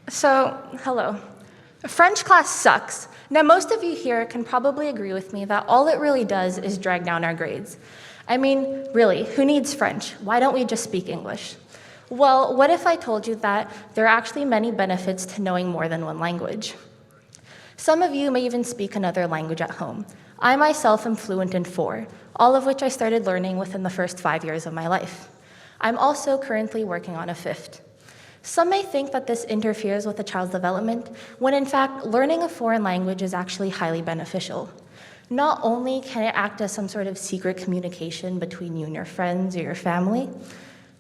Hello. French class sucks. Now, most of you here can probably agree with me that all it really does is drag down our grades. I mean, really, who needs French? Why don't we just speak English? Well, what if I told you that there are actually many benefits to knowing more than one language? Some of you may even speak another language at home. I myself am fluent in 4, all of which I started learning within the first 5 years of my life. I'm also currently working on a 5th. Some may think that this interferes with a child's development, when in fact, learning a foreign language is actually highly beneficial. Not only can it act as some sort of secret communication between you and your friends or your family,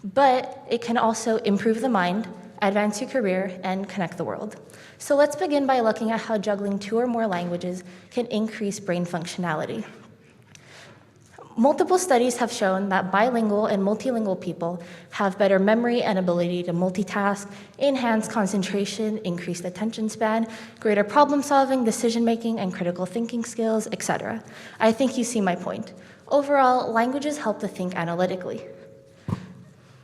but it can also improve the mind, advance your career, and connect the world. So let's begin by looking at how juggling 2 or more languages can increase brain functionality. Multiple studies have shown that bilingual and multilingual people have better memory and ability to multitask, enhance concentration, increased attention span, greater problem solving, decision making, and critical thinking skills, etc. I think you see my point. Overall, languages help to think analytically.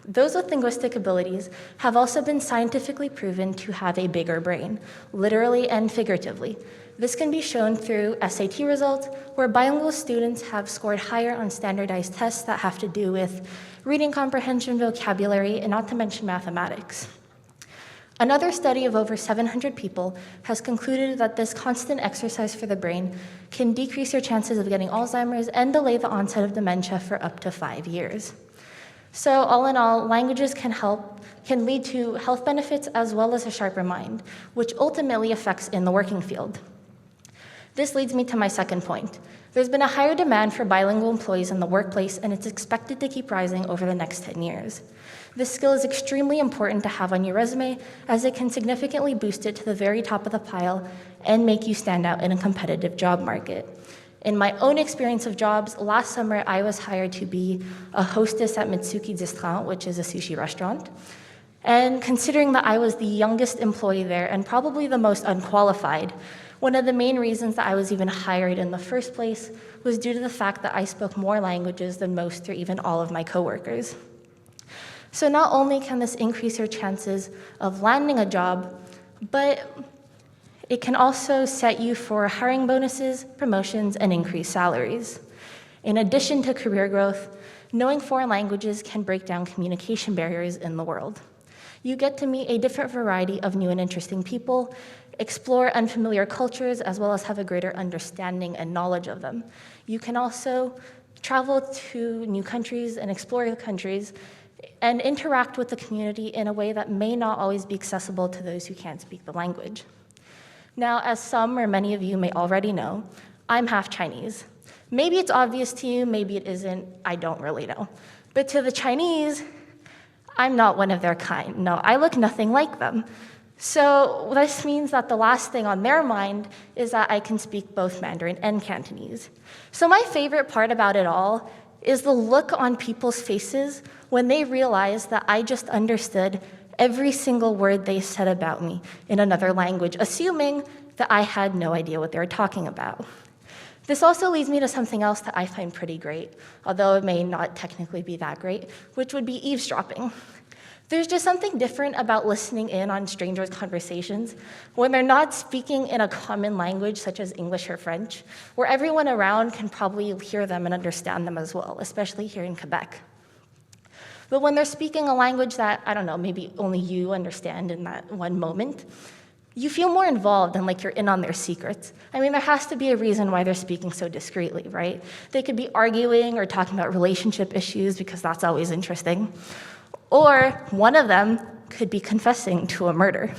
Those with linguistic abilities have also been scientifically proven to have a bigger brain, literally and figuratively. This can be shown through SAT results, where bilingual students have scored higher on standardized tests that have to do with reading comprehension, vocabulary, and not to mention mathematics. Another study of over 700 people has concluded that this constant exercise for the brain can decrease your chances of getting Alzheimer's and delay the onset of dementia for up to 5 years. So all in all, languages can lead to health benefits as well as a sharper mind, which ultimately affects in the working field. This leads me to my second point. There's been a higher demand for bilingual employees in the workplace, and it's expected to keep rising over the next 10 years. This skill is extremely important to have on your resume, as it can significantly boost it to the very top of the pile and make you stand out in a competitive job market. In my own experience of jobs, last summer I was hired to be a hostess at Mitsuki Restaurant, which is a sushi restaurant. And considering that I was the youngest employee there and probably the most unqualified, one of the main reasons that I was even hired in the first place was due to the fact that I spoke more languages than most or even all of my coworkers. So not only can this increase your chances of landing a job, but it can also set you for hiring bonuses, promotions, and increased salaries. In addition to career growth, knowing foreign languages can break down communication barriers in the world. You get to meet a different variety of new and interesting people, explore unfamiliar cultures, as well as have a greater understanding and knowledge of them. You can also travel to new countries and explore the countries and interact with the community in a way that may not always be accessible to those who can't speak the language. Now, as some or many of you may already know, I'm half Chinese. Maybe it's obvious to you, maybe it isn't, I don't really know. But to the Chinese, I'm not one of their kind. No, I look nothing like them. So this means that the last thing on their mind is that I can speak both Mandarin and Cantonese. So my favorite part about it all is the look on people's faces when they realize that I just understood every single word they said about me in another language, assuming that I had no idea what they were talking about. This also leads me to something else that I find pretty great, although it may not technically be that great, which would be eavesdropping. There's just something different about listening in on strangers' conversations when they're not speaking in a common language such as English or French, where everyone around can probably hear them and understand them as well, especially here in Quebec. But when they're speaking a language that, I don't know, maybe only you understand in that one moment, you feel more involved and like you're in on their secrets. I mean, there has to be a reason why they're speaking so discreetly, right? They could be arguing or talking about relationship issues because that's always interesting. Or one of them could be confessing to a murder.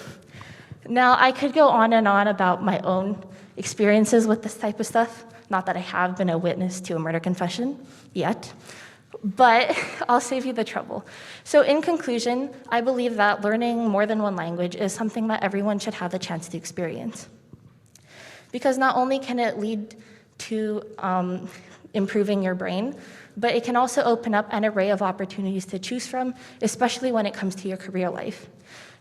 Now, I could go on and on about my own experiences with this type of stuff. Not that I have been a witness to a murder confession yet. But I'll save you the trouble. So in conclusion, I believe that learning more than one language is something that everyone should have the chance to experience. Because not only can it lead to improving your brain, but it can also open up an array of opportunities to choose from, especially when it comes to your career life.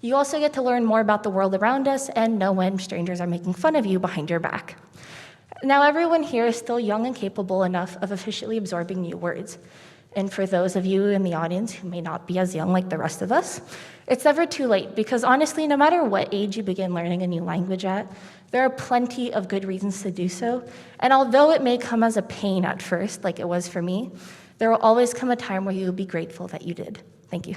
You also get to learn more about the world around us and know when strangers are making fun of you behind your back. Now, everyone here is still young and capable enough of officially absorbing new words. And for those of you in the audience who may not be as young like the rest of us, it's never too late, because honestly, no matter what age you begin learning a new language at, there are plenty of good reasons to do so. And although it may come as a pain at first, like it was for me, there will always come a time where you will be grateful that you did. Thank you.